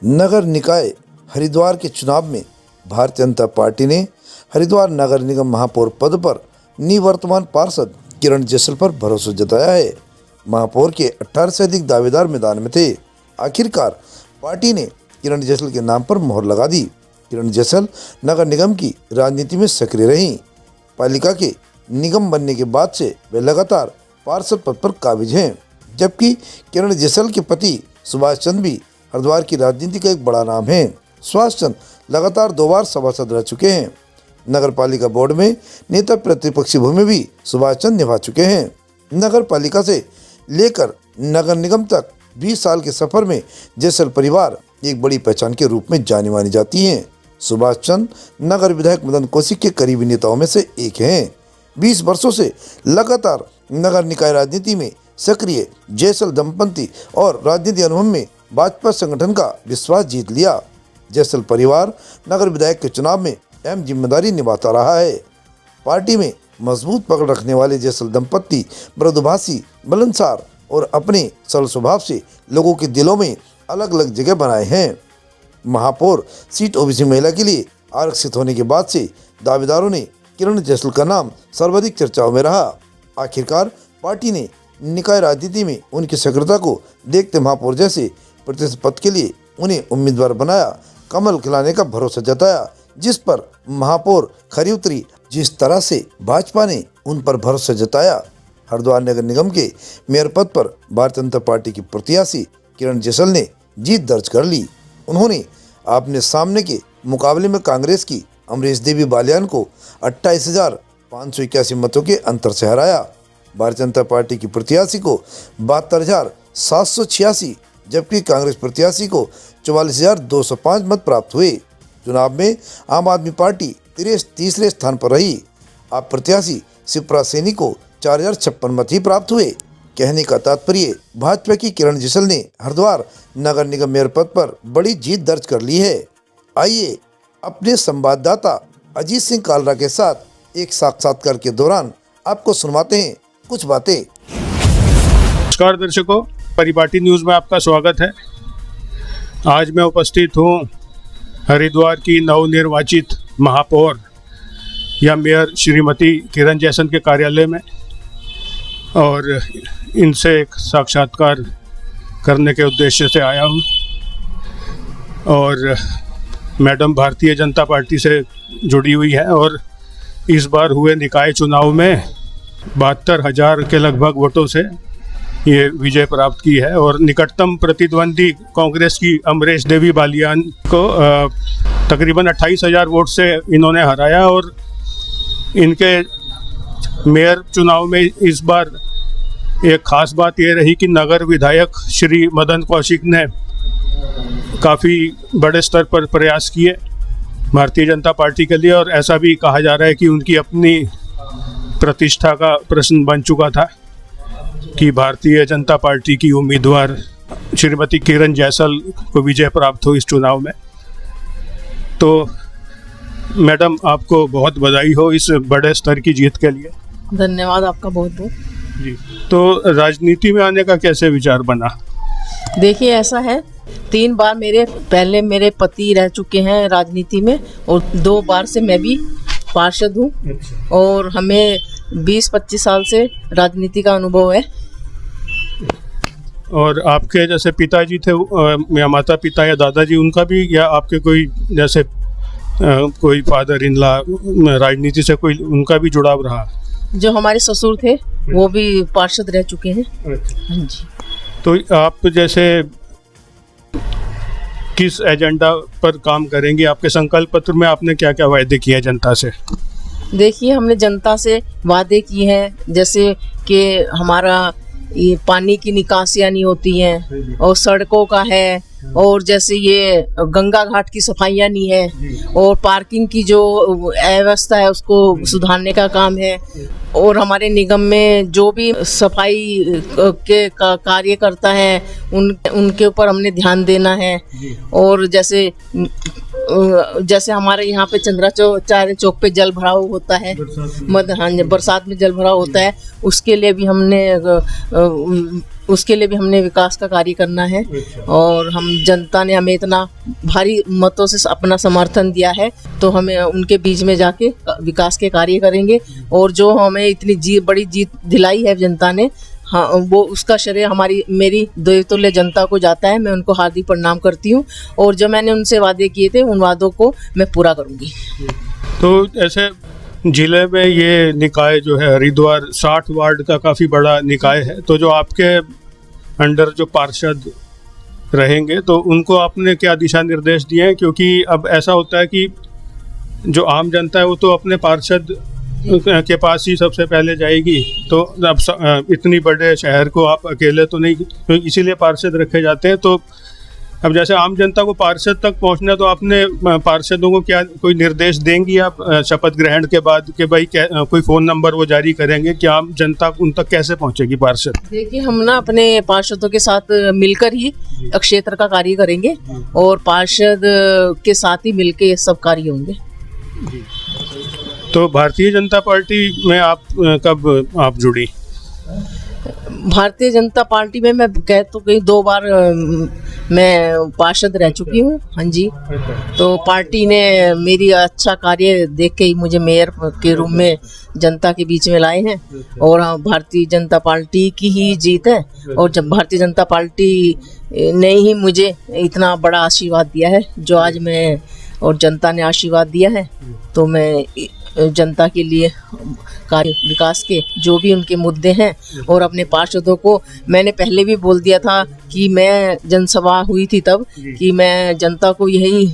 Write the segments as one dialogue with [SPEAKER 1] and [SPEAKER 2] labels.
[SPEAKER 1] नगर निकाय हरिद्वार के चुनाव में भारतीय जनता पार्टी ने हरिद्वार नगर निगम महापौर पद पर निवर्तमान पार्षद किरण जैसल पर भरोसा जताया है। महापौर के 18 से अधिक दावेदार मैदान में थे। आखिरकार पार्टी ने किरण जैसल के नाम पर मोहर लगा दी। किरण जैसल नगर निगम की राजनीति में सक्रिय रहीं। पालिका के निगम बनने के बाद से वे लगातार पार्षद पद पर काबिज हैं, जबकि किरण जैसल के पति सुभाष चंद्र भी हरिद्वार की राजनीति का एक बड़ा नाम है। सुभाष चंद्र लगातार 2 बार सभासद रह चुके हैं। नगर पालिका बोर्ड में नेता प्रतिपक्षी भूमि भी सुभाष चंद्र निभा चुके हैं। नगर पालिका से लेकर नगर निगम तक 20 साल के सफर में जैसल परिवार एक बड़ी पहचान के रूप में जानी मानी जाती हैं। सुभाष चंद्र नगर विधायक मदन कौशिक के करीबी नेताओं में से एक हैं। 20 वर्षों से लगातार नगर निकाय राजनीति में सक्रिय जैसल दंपति और राजनीति अनुभव में भाजपा संगठन का विश्वास जीत लिया। जैसल परिवार नगर विधायक के चुनाव में अहम जिम्मेदारी निभाता रहा है। पार्टी में मजबूत पकड़ रखने वाले जैसल दंपति मृदुभाषी, मिलनसार और अपने सरल स्वभाव से लोगों के दिलों में अलग अलग जगह बनाए हैं। महापौर सीट ओबीसी महिला के लिए आरक्षित होने के बाद से दावेदारों ने किरण जैसल का नाम सर्वाधिक चर्चाओं में रहा। आखिरकार पार्टी ने निकाय राजनीति में उनकी सक्रियता को देखते महापौर जैसे प्रतिष्ठित पद के लिए उन्हें उम्मीदवार बनाया, कमल खिलाने का भरोसा जताया, जिस पर महापौर खरी उतरी। जिस तरह से भाजपा ने उन पर भरोसा जताया, हरिद्वार नगर निगम के मेयर पद पर भारतीय जनता पार्टी की प्रत्याशी किरण जैसल ने जीत दर्ज कर ली। उन्होंने अपने सामने के मुकाबले में कांग्रेस की अमरीश देवी बालियान को 28,581 मतों के अंतर से हराया। भारतीय जनता पार्टी की प्रत्याशी को 72,786, जबकि कांग्रेस प्रत्याशी को 44,205 मत प्राप्त हुए। चुनाव में आम आदमी पार्टी तीसरे स्थान पर रही। आप प्रत्याशी शिप्रा सैनी को 4,056 मत ही प्राप्त हुए। कहने का तात्पर्य, भाजपा की किरण जैसल ने हरिद्वार नगर निगम मेयर पद पर बड़ी जीत दर्ज कर ली है। आइए अपने संवाददाता अजीत सिंह कालरा के साथ एक साक्षात्कार के दौरान आपको सुनवाते हैं कुछ बातें।
[SPEAKER 2] नमस्कार दर्शकों, परिपाटी न्यूज़ में आपका स्वागत है। आज मैं उपस्थित हूँ हरिद्वार की नवनिर्वाचित महापौर या मेयर श्रीमती किरण जैसल के कार्यालय में और इनसे एक साक्षात्कार करने के उद्देश्य से आया हूँ। और मैडम भारतीय जनता पार्टी से जुड़ी हुई है और इस बार हुए निकाय चुनाव में 72,000 के लगभग वोटों से ये विजय प्राप्त की है और निकटतम प्रतिद्वंदी कांग्रेस की अमरीश देवी बालियान को तकरीबन 28,000 वोट से इन्होंने हराया। और इनके मेयर चुनाव में इस बार एक ख़ास बात ये रही कि नगर विधायक श्री मदन कौशिक ने काफ़ी बड़े स्तर पर प्रयास किए भारतीय जनता पार्टी के लिए, और ऐसा भी कहा जा रहा है कि उनकी अपनी प्रतिष्ठा का प्रश्न बन चुका था कि भारतीय जनता पार्टी की उम्मीदवार श्रीमती किरण जैसल को विजय प्राप्त हो इस चुनाव में। तो मैडम, आपको बहुत बधाई हो इस बड़े स्तर की जीत के लिए।
[SPEAKER 3] धन्यवाद आपका बहुत बहुत
[SPEAKER 2] जी। तो राजनीति में आने का कैसे विचार बना?
[SPEAKER 3] देखिए, ऐसा है, 3 बार मेरे पति रह चुके हैं राजनीति में और 2 बार से मैं भी पार्षद हूँ। और हमें 20-25 साल से राजनीति का अनुभव है।
[SPEAKER 2] और आपके जैसे पिताजी थे या माता पिता या दादाजी, उनका भी, या आपके कोई जैसे कोई फादर इन लॉ राजनीति से कोई उनका भी जुड़ाव रहा?
[SPEAKER 3] जो हमारे ससुर थे वो भी पार्षद रह चुके हैं। हाँ जी।
[SPEAKER 2] तो आप जैसे किस एजेंडा पर काम करेंगे? आपके संकल्प पत्र में आपने क्या क्या वायदे किए हैं जनता से?
[SPEAKER 3] देखिए, हमने जनता से वादे किए हैं, जैसे कि हमारा ये पानी की निकासियाँ नहीं होती हैं और सड़कों का है, और जैसे ये गंगा घाट की सफाइयाँ नहीं है, और पार्किंग की जो व्यवस्था है उसको सुधारने का काम है। और हमारे निगम में जो भी सफाई के कार्य करता है उनके ऊपर हमने ध्यान देना है। और जैसे जैसे हमारे यहाँ पे चंद्राचार्य चौक पे जल भराव होता है, हाँ बरसात में जल भराव होता है, उसके लिए भी हमने विकास का कार्य करना है। और हम जनता ने हमें इतना भारी मतों से अपना समर्थन दिया है, तो हमें उनके बीच में जाके विकास के कार्य करेंगे। और जो हमें इतनी बड़ी जीत दिलाई है जनता ने, हाँ, वो उसका श्रेय मेरी देवतुल्य जनता को जाता है। मैं उनको हार्दिक प्रणाम करती हूँ, और जो मैंने उनसे वादे किए थे उन वादों को मैं पूरा करूँगी।
[SPEAKER 2] तो ऐसे जिले में ये निकाय जो है हरिद्वार 60 वार्ड का काफ़ी बड़ा निकाय है, तो जो आपके अंडर जो पार्षद रहेंगे तो उनको आपने क्या दिशा निर्देश दिए हैं? क्योंकि अब ऐसा होता है कि जो आम जनता है वो तो अपने पार्षद के पास ही सबसे पहले जाएगी, तो अब इतनी बड़े शहर को आप अकेले तो नहीं, तो इसीलिए पार्षद रखे जाते हैं। तो अब जैसे आम जनता को पार्षद तक पहुंचना, तो आपने पार्षदों को क्या कोई निर्देश देंगी आप शपथ ग्रहण के बाद कि भाई कोई फ़ोन नंबर वो जारी करेंगे कि आम जनता उन तक कैसे पहुंचेगी पार्षद?
[SPEAKER 3] देखिए, हम ना अपने पार्षदों के साथ मिलकर ही क्षेत्र का कार्य करेंगे, और पार्षद के साथ ही मिलकर ये सब कार्य होंगे।
[SPEAKER 2] तो भारतीय जनता पार्टी में आप कब आप जुड़ी?
[SPEAKER 3] भारतीय जनता पार्टी में मैं कह तो गई 2 बार मैं पार्षद रह चुकी हूँ। हाँ जी, तो पार्टी ने मेरी अच्छा कार्य देख के ही मुझे मेयर के रूप में जनता के बीच में लाए हैं, और भारतीय जनता पार्टी की ही जीत है। और जब भारतीय जनता पार्टी ने ही मुझे इतना बड़ा आशीर्वाद दिया है, जो आज मैं और जनता ने आशीर्वाद दिया है, तो मैं जनता के लिए कार्य विकास के जो भी उनके मुद्दे हैं, और अपने पार्षदों को मैंने पहले भी बोल दिया था कि मैं जनसभा हुई थी तब कि मैं जनता को यही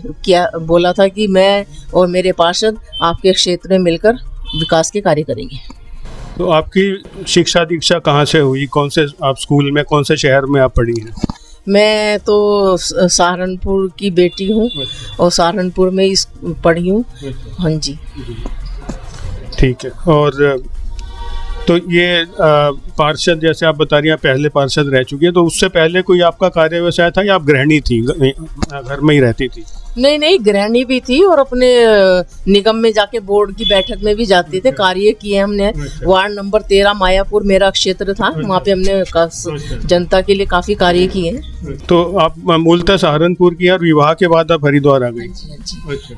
[SPEAKER 3] बोला था कि मैं और मेरे पार्षद आपके क्षेत्र में मिलकर विकास के कार्य करेंगे।
[SPEAKER 2] तो आपकी शिक्षा दीक्षा कहाँ से हुई? कौन से आप स्कूल में, कौन से शहर में आप पढ़ी हैं?
[SPEAKER 3] मैं तो सहारनपुर की बेटी हूँ, और सहारनपुर में पढ़ी हूँ। हाँ जी,
[SPEAKER 2] ठीक है। और तो ये पार्षद जैसे आप बता रही हैं, पहले पार्षद रह चुकी है, तो उससे पहले कोई आपका कार्य व्यवसाय था या आप गृहिणी थी, घर में ही रहती थी?
[SPEAKER 3] नहीं, गृहिणी भी थी, और अपने निगम में जाके बोर्ड की बैठक में भी जाते थे, कार्य किए हमने। वार्ड नंबर 13 मायापुर मेरा क्षेत्र था, वहाँ पे हमने जनता के लिए काफी कार्य किए हैं।
[SPEAKER 2] तो आप मूलतः सहारनपुर की, और विवाह के बाद आप हरिद्वार आ गई?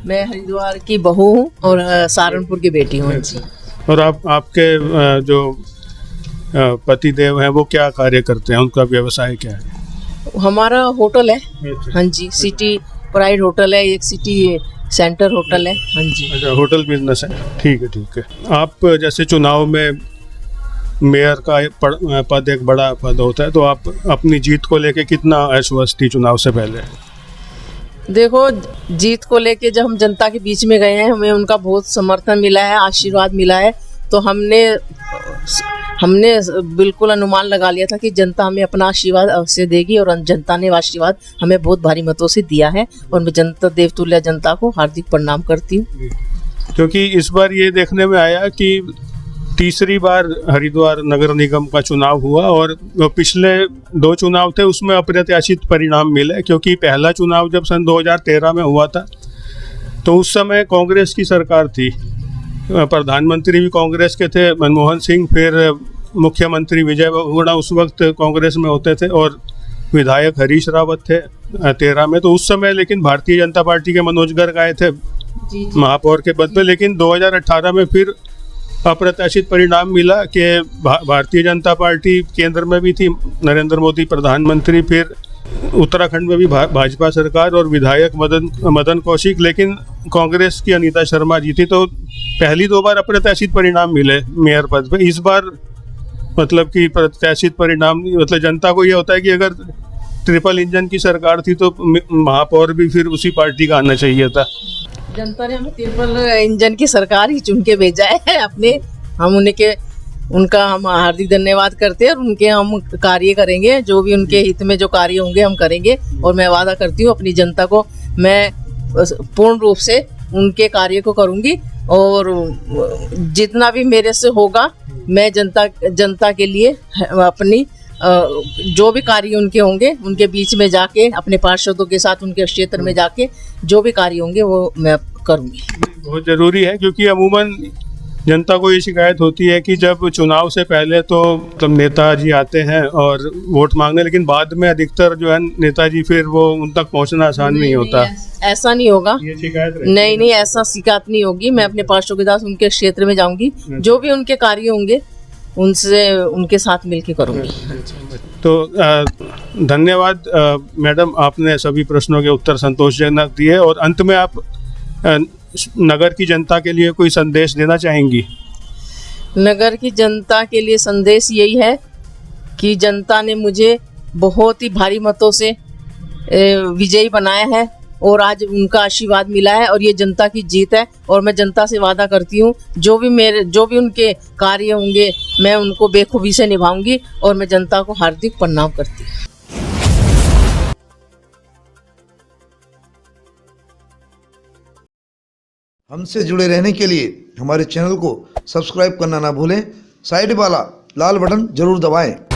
[SPEAKER 3] मैं हरिद्वार की बहू हूँ और सहारनपुर की बेटी हूँ।
[SPEAKER 2] और आपके जो पति देव हैं वो क्या कार्य करते हैं, उनका व्यवसाय क्या है?
[SPEAKER 3] हमारा होटल है। हाँ जी, सिटी प्राइड होटल है, एक सिटी सेंटर होटल है। हाँ जी,
[SPEAKER 2] अच्छा, होटल बिजनेस है। ठीक है। आप जैसे चुनाव में मेयर का पद एक बड़ा पद होता है, तो आप अपनी जीत को लेके कितना आश्वस्त थी चुनाव से पहले?
[SPEAKER 3] देखो, जीत को लेके जब हम जनता के बीच में गए हैं, हमें उनका बहुत समर्थन मिला है, आशीर्वाद मिला है, तो हमने बिल्कुल अनुमान लगा लिया था कि जनता हमें अपना आशीर्वाद अवश्य देगी, और जनता ने आशीर्वाद हमें बहुत भारी मतों से दिया है, और मैं जनता देवतुल्य जनता को हार्दिक प्रणाम करती हूँ।
[SPEAKER 2] क्योंकि इस बार ये देखने में आया कि तीसरी बार हरिद्वार नगर निगम का चुनाव हुआ, और पिछले 2 चुनाव थे उसमें अप्रत्याशित परिणाम मिले। क्योंकि पहला चुनाव जब सन 2013 में हुआ था, तो उस समय कांग्रेस की सरकार थी, प्रधानमंत्री भी कांग्रेस के थे मनमोहन सिंह, फिर मुख्यमंत्री विजय बहुगुणा उस वक्त कांग्रेस में होते थे, और विधायक हरीश रावत थे 13 में। तो उस समय लेकिन भारतीय जनता पार्टी के मनोज गर्ग आए थे महापौर के पद पे। लेकिन 2018 में फिर अप्रत्याशित परिणाम मिला कि भारतीय जनता पार्टी केंद्र में भी थी, नरेंद्र मोदी प्रधानमंत्री, फिर उत्तराखंड में भी भाजपा सरकार, और विधायक मदन कौशिक, लेकिन कांग्रेस की अनीता शर्मा जीती। तो पहली 2 बार अप्रत्याशित परिणाम मिले मेयर पद पे। इस बार मतलब कि प्रत्याशित परिणाम, मतलब जनता को ये होता है कि अगर ट्रिपल इंजन की सरकार थी तो महापौर भी फिर उसी पार्टी का आना चाहिए था।
[SPEAKER 3] जनता ने हमें ट्रिपल इंजन की सरकार ही चुन के भेजा है अपने। हम उनका हम हार्दिक धन्यवाद करते हैं, और उनके हम कार्य करेंगे, जो भी उनके हित में जो कार्य होंगे हम करेंगे। और मैं वादा करती हूँ अपनी जनता को, मैं पूर्ण रूप से उनके कार्य को करूँगी, और जितना भी मेरे से होगा मैं जनता के लिए अपनी जो भी कार्य उनके होंगे उनके बीच में जाके अपने पार्षदों के साथ उनके क्षेत्र में जाके जो भी कार्य होंगे वो मैं करूँगी।
[SPEAKER 2] बहुत ज़रूरी है, क्योंकि अमूमन जनता को ये शिकायत होती है कि जब चुनाव से पहले तो मतलब नेताजी आते हैं और वोट मांगने, लेकिन बाद में अधिकतर जो है नेताजी फिर वो उन तक पहुंचना आसान नहीं होता।
[SPEAKER 3] ऐसा नहीं होगा,
[SPEAKER 2] ये शिकायत रहती
[SPEAKER 3] नहीं नहीं, ऐसा शिकायत नहीं होगी। मैं अपने पार्षदों के साथ उनके क्षेत्र में जाऊंगी, जो भी उनके कार्य होंगे उनसे उनके साथ मिलकर करूंगी।
[SPEAKER 2] तो धन्यवाद मैडम, आपने सभी प्रश्नों के उत्तर संतोषजनक दिए। और अंत में आप नगर की जनता के लिए कोई संदेश देना चाहेंगी?
[SPEAKER 3] नगर की जनता के लिए संदेश यही है कि जनता ने मुझे बहुत ही भारी मतों से विजयी बनाया है और आज उनका आशीर्वाद मिला है और ये जनता की जीत है। और मैं जनता से वादा करती हूँ जो भी उनके कार्य होंगे मैं उनको बेखूबी से निभाऊंगी और मैं जनता को हार्दिक प्रणाम करती हूँ।
[SPEAKER 1] हमसे जुड़े रहने के लिए हमारे चैनल को सब्सक्राइब करना ना भूलें। साइड वाला लाल बटन जरूर दबाएं।